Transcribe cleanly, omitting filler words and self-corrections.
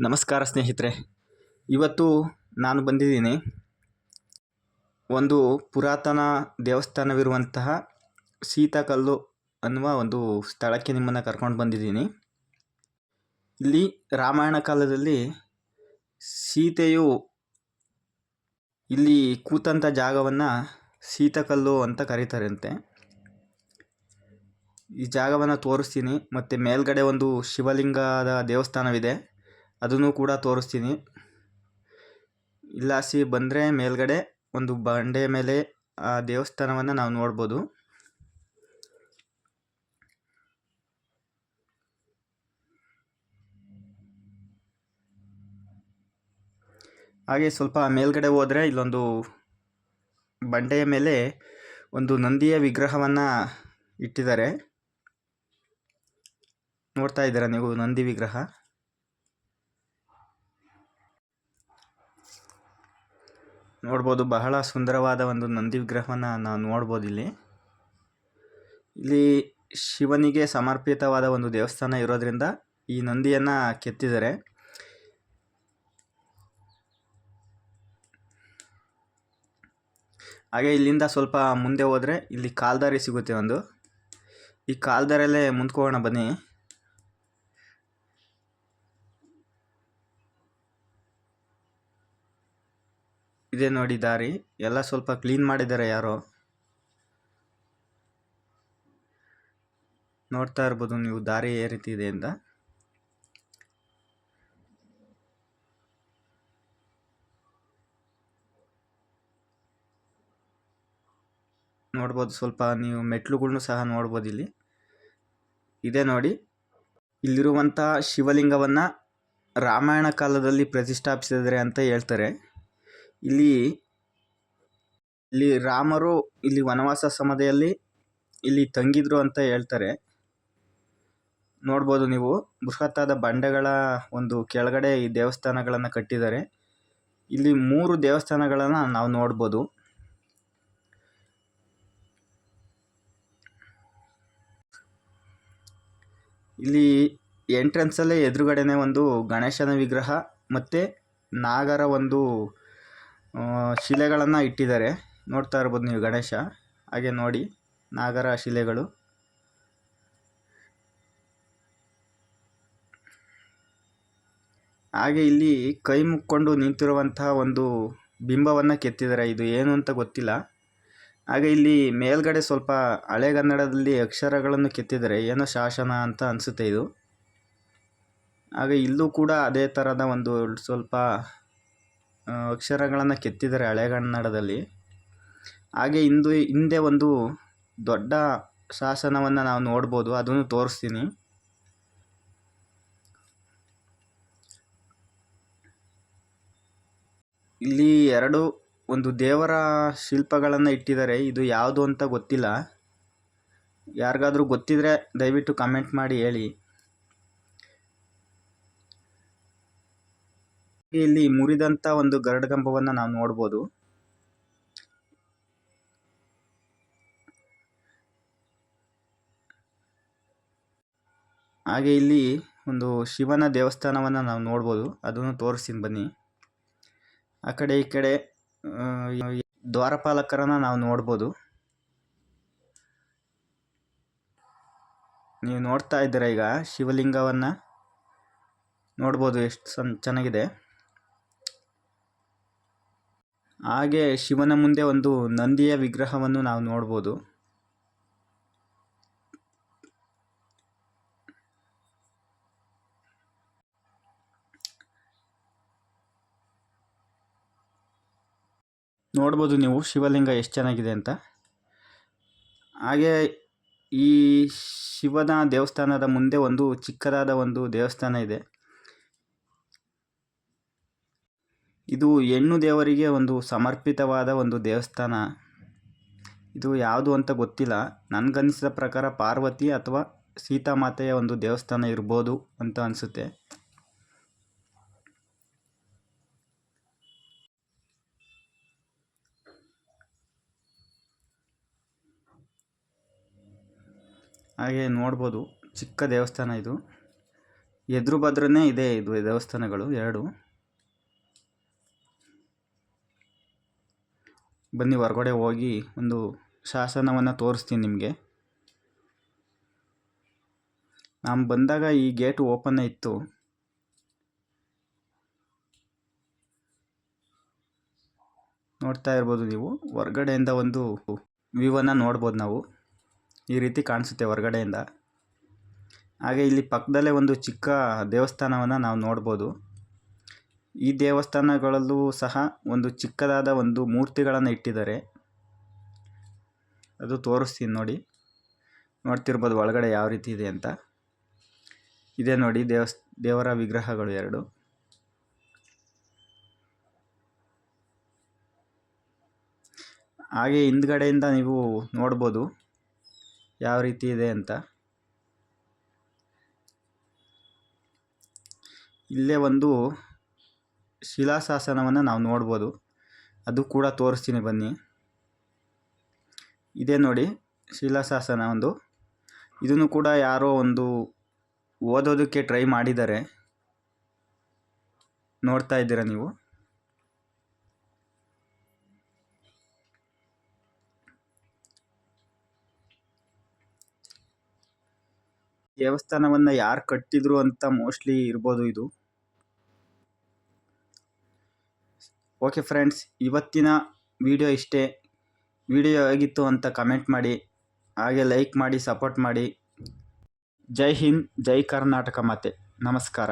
ನಮಸ್ಕಾರ ಸ್ನೇಹಿತರೆ. ಇವತ್ತು ನಾನು ಬಂದಿದ್ದೀನಿ ಒಂದು ಪುರಾತನ ದೇವಸ್ಥಾನವಿರುವಂತಹ ಸೀತಾಕಲ್ಲು ಅನ್ನುವ ಒಂದು ಸ್ಥಳಕ್ಕೆ ನಿಮ್ಮನ್ನು ಕರ್ಕೊಂಡು ಬಂದಿದ್ದೀನಿ. ಇಲ್ಲಿ ರಾಮಾಯಣ ಕಾಲದಲ್ಲಿ ಸೀತೆಯು ಇಲ್ಲಿ ಕೂತಂಥ ಜಾಗವನ್ನು ಸೀತಾಕಲ್ಲು ಅಂತ ಕರೀತಾರಂತೆ. ಈ ಜಾಗವನ್ನು ತೋರಿಸ್ತೀನಿ. ಮತ್ತು ಮೇಲ್ಗಡೆ ಒಂದು ಶಿವಲಿಂಗದ ದೇವಸ್ಥಾನವಿದೆ, ಅದನ್ನು ಕೂಡ ತೋರಿಸ್ತೀನಿ. ಇಲ್ಲಾಸಿ ಬಂದರೆ ಮೇಲ್ಗಡೆ ಒಂದು ಬಂಡೆ ಮೇಲೆ ಆ ದೇವಸ್ಥಾನವನ್ನು ನಾವು ನೋಡ್ಬೋದು. ಹಾಗೆ ಸ್ವಲ್ಪ ಮೇಲ್ಗಡೆ ಹೋದರೆ ಇಲ್ಲೊಂದು ಬಂಡೆಯ ಮೇಲೆ ಒಂದು ನಂದಿಯ ವಿಗ್ರಹವನ್ನು ಇಟ್ಟಿದ್ದಾರೆ. ನೋಡ್ತಾ ಇದ್ದೀರಾ ನೀವು ನಂದಿ ವಿಗ್ರಹ? ನೋಡ್ಬೋದು, ಬಹಳ ಸುಂದರವಾದ ಒಂದು ನಂದಿ ವಿಗ್ರಹವನ್ನು ನಾವು ನೋಡ್ಬೋದು. ಇಲ್ಲಿ ಶಿವನಿಗೆ ಸಮರ್ಪಿತವಾದ ಒಂದು ದೇವಸ್ಥಾನ ಇರೋದ್ರಿಂದ ಈ ನಂದಿಯನ್ನು ಕೆತ್ತಿದ್ದಾರೆ. ಹಾಗೆ ಇಲ್ಲಿಂದ ಸ್ವಲ್ಪ ಮುಂದೆ ಹೋದರೆ ಇಲ್ಲಿ ಕಾಲ್ದಾರಿ ಸಿಗುತ್ತೆ ಒಂದು. ಈ ಕಾಲ್ದಾರಲ್ಲೇ ಮುಂದ್ಕೋಣ ಬನ್ನಿ. ಇದೆ ನೋಡಿ ದಾರಿ, ಎಲ್ಲ ಸ್ವಲ್ಪ ಕ್ಲೀನ್ ಮಾಡಿದ್ದಾರೆ ಯಾರೋ. ನೋಡ್ತಾ ಇರ್ಬೋದು ನೀವು ದಾರಿ ಯಾವ ರೀತಿ ಇದೆ ಅಂತ. ನೋಡ್ಬೋದು, ಸ್ವಲ್ಪ ನೀವು ಮೆಟ್ಲುಗಳ್ನು ಸಹ ನೋಡ್ಬೋದು. ಇಲ್ಲಿ ಇದೆ ನೋಡಿ, ಇಲ್ಲಿರುವಂಥ ಶಿವಲಿಂಗವನ್ನು ರಾಮಾಯಣ ಕಾಲದಲ್ಲಿ ಪ್ರತಿಷ್ಠಾಪಿಸಿದರೆ ಅಂತ ಹೇಳ್ತಾರೆ. ಇಲ್ಲಿ ರಾಮರು ಇಲ್ಲಿ ವನವಾಸ ಸಮಯದಲ್ಲಿ ಇಲ್ಲಿ ತಂಗಿದ್ರು ಅಂತ ಹೇಳ್ತಾರೆ. ನೋಡ್ಬೋದು ನೀವು, ಬೃಹತ್ತಾದ ಬಂಡೆಗಳ ಒಂದು ಕೆಳಗಡೆ ಈ ದೇವಸ್ಥಾನಗಳನ್ನು ಕಟ್ಟಿದ್ದಾರೆ. ಇಲ್ಲಿ 3 ದೇವಸ್ಥಾನಗಳನ್ನು ನಾವು ನೋಡ್ಬೋದು. ಇಲ್ಲಿ ಎಂಟ್ರೆನ್ಸಲ್ಲೇ ಎದುರುಗಡೆನೆ ಒಂದು ಗಣೇಶನ ವಿಗ್ರಹ ಮತ್ತು ನಾಗರ ಒಂದು ಶಿಲೆಗಳನ್ನು ಇಟ್ಟಿದ್ದಾರೆ. ನೋಡ್ತಾ ಇರ್ಬೋದು ನೀವು ಗಣೇಶ, ಹಾಗೆ ನೋಡಿ ನಾಗರ ಶಿಲೆಗಳು. ಹಾಗೆ ಇಲ್ಲಿ ಕೈ ಮುಕ್ಕೊಂಡು ನಿಂತಿರುವಂತಹ ಒಂದು ಬಿಂಬವನ್ನು ಕೆತ್ತಿದ್ದಾರೆ. ಇದು ಏನು ಅಂತ ಗೊತ್ತಿಲ್ಲ. ಹಾಗೆ ಇಲ್ಲಿ ಮೇಲ್ಗಡೆ ಸ್ವಲ್ಪ ಹಳೆಗನ್ನಡದಲ್ಲಿ ಅಕ್ಷರಗಳನ್ನು ಕೆತ್ತಿದ್ದಾರೆ, ಏನೋ ಶಾಸನ ಅಂತ ಅನಿಸುತ್ತೆ ಇದು. ಹಾಗೆ ಇಲ್ಲೂ ಕೂಡ ಅದೇ ಥರದ ಒಂದು ಸ್ವಲ್ಪ ಅಕ್ಷರಗಳನ್ನು ಕೆತ್ತಿದ್ದಾರೆ ಹಳೆಗನ್ನಡದಲ್ಲಿ. ಹಾಗೆ ಹಿಂದೆ ಒಂದು ದೊಡ್ಡ ಶಾಸನವನ್ನು ನಾವು ನೋಡ್ಬೋದು, ಅದನ್ನು ತೋರಿಸ್ತೀನಿ. ಇಲ್ಲಿ 2 ಒಂದು ದೇವರ ಶಿಲ್ಪಗಳನ್ನು ಇಟ್ಟಿದ್ದಾರೆ. ಇದು ಯಾವುದು ಅಂತ ಗೊತ್ತಿಲ್ಲ. ಯಾರಿಗಾದ್ರೂ ಗೊತ್ತಿದ್ರೆ ದಯವಿಟ್ಟು ಕಮೆಂಟ್ ಮಾಡಿ ಹೇಳಿ. ಇಲ್ಲಿ ಮುರಿದಂಥ ಒಂದು ಗರುಡಗಂಬವನ್ನು ನಾವು ನೋಡ್ಬೋದು. ಹಾಗೆ ಇಲ್ಲಿ ಒಂದು ಶಿವನ ದೇವಸ್ಥಾನವನ್ನು ನಾವು ನೋಡ್ಬೋದು, ಅದನ್ನು ತೋರಿಸ್ತೀನಿ ಬನ್ನಿ. ಆ ಕಡೆ ಈ ಕಡೆ ದ್ವಾರಪಾಲಕರನ್ನು ನಾವು ನೋಡ್ಬೋದು. ನೀವು ನೋಡ್ತಾ ಇದ್ದೀರಾ ಈಗ ಶಿವಲಿಂಗವನ್ನು ನೋಡ್ಬೋದು, ಎಷ್ಟು ಚೆನ್ನಾಗಿದೆ. ಹಾಗೆ ಶಿವನ ಮುಂದೆ ಒಂದು ನಂದಿಯ ವಿಗ್ರಹವನ್ನು ನಾವು ನೋಡ್ಬೋದು. ನೋಡ್ಬೋದು ನೀವು ಶಿವಲಿಂಗ ಎಷ್ಟು ಚೆನ್ನಾಗಿದೆ ಅಂತ. ಹಾಗೆ ಈ ಶಿವನ ದೇವಸ್ಥಾನದ ಮುಂದೆ ಒಂದು ಚಿಕ್ಕದಾದ ಒಂದು ದೇವಸ್ಥಾನ ಇದೆ. ಇದು ಹೆಣ್ಣು ದೇವರಿಗೆ ಒಂದು ಸಮರ್ಪಿತವಾದ ಒಂದು ದೇವಸ್ಥಾನ. ಇದು ಯಾವುದು ಅಂತ ಗೊತ್ತಿಲ್ಲ. ನನಗನ್ನಿಸಿದ ಪ್ರಕಾರ ಪಾರ್ವತಿ ಅಥವಾ ಸೀತಾಮಾತೆಯ ಒಂದು ದೇವಸ್ಥಾನ ಇರ್ಬೋದು ಅಂತ ಅನಿಸುತ್ತೆ. ಹಾಗೆ ನೋಡ್ಬೋದು, ಚಿಕ್ಕ ದೇವಸ್ಥಾನ ಇದು. ಎದುರು ಬದ್ರನೇ ಇದೆ ಇದು ದೇವಸ್ಥಾನಗಳು ಎರಡು. ಬನ್ನಿ ಹೊರಗಡೆ ಹೋಗಿ ಒಂದು ಶಾಸನವನ್ನು ತೋರಿಸ್ತೀನಿ ನಿಮಗೆ. ನಾನು ಬಂದಾಗ ಈ ಗೇಟು ಓಪನ್ ಇತ್ತು. ನೋಡ್ತಾ ಇರ್ಬೋದು ನೀವು, ಹೊರಗಡೆಯಿಂದ ಒಂದು ವ್ಯೂವನ್ನು ನೋಡ್ಬೋದು ನಾವು. ಈ ರೀತಿ ಕಾಣಿಸುತ್ತೆ ಹೊರಗಡೆಯಿಂದ. ಹಾಗೆ ಇಲ್ಲಿ ಪಕ್ಕದಲ್ಲೇ ಒಂದು ಚಿಕ್ಕ ದೇವಸ್ಥಾನವನ್ನು ನಾವು ನೋಡ್ಬೋದು. ಈ ದೇವಸ್ಥಾನಗಳಲ್ಲೂ ಸಹ ಒಂದು ಚಿಕ್ಕದಾದ ಒಂದು ಮೂರ್ತಿಗಳನ್ನು ಇಟ್ಟಿದ್ದಾರೆ. ಅದು ತೋರಿಸ್ತೀನಿ ನೋಡಿ. ನೋಡ್ತಿರ್ಬೋದು ಒಳಗಡೆ ಯಾವ ರೀತಿ ಇದೆ ಅಂತ. ಇದೆ ನೋಡಿ ದೇವರ ವಿಗ್ರಹಗಳು ಎರಡು. ಹಾಗೆ ಹಿಂದ್ಗಡೆಯಿಂದ ನೀವು ನೋಡ್ಬೋದು ಯಾವ ರೀತಿ ಇದೆ ಅಂತ. ಇಲ್ಲೇ ಒಂದು ಶಿಲಾಶಾಸನವನ್ನು ನಾವು ನೋಡ್ಬೋದು. ಅದು ಕೂಡ ತೋರಿಸ್ತೀನಿ ಬನ್ನಿ. ಇದೇ ನೋಡಿ ಶಿಲಾಶಾಸನ ಒಂದು. ಇದನ್ನು ಕೂಡ ಯಾರೋ ಒಂದು ಓದೋದಕ್ಕೆ ಟ್ರೈ ಮಾಡಿದ್ದಾರೆ. ನೋಡ್ತಾ ಇದ್ದೀರಾ ನೀವು. ದೇವಸ್ಥಾನವನ್ನು ಯಾರು ಕಟ್ಟಿದ್ರು ಅಂತ ಮೋಸ್ಟ್ಲಿ ಇರ್ಬೋದು ಇದು. ಓಕೆ ಫ್ರೆಂಡ್ಸ್, ಇವತ್ತಿನ ವಿಡಿಯೋ ಇಷ್ಟೇ. ವಿಡಿಯೋ ಹೇಗಿತ್ತು ಅಂತ ಕಮೆಂಟ್ ಮಾಡಿ, ಹಾಗೆ ಲೈಕ್ ಮಾಡಿ, ಸಪೋರ್ಟ್ ಮಾಡಿ. ಜೈ ಹಿಂದ್, ಜೈ ಕರ್ನಾಟಕ ಮಾತೆ. ನಮಸ್ಕಾರ.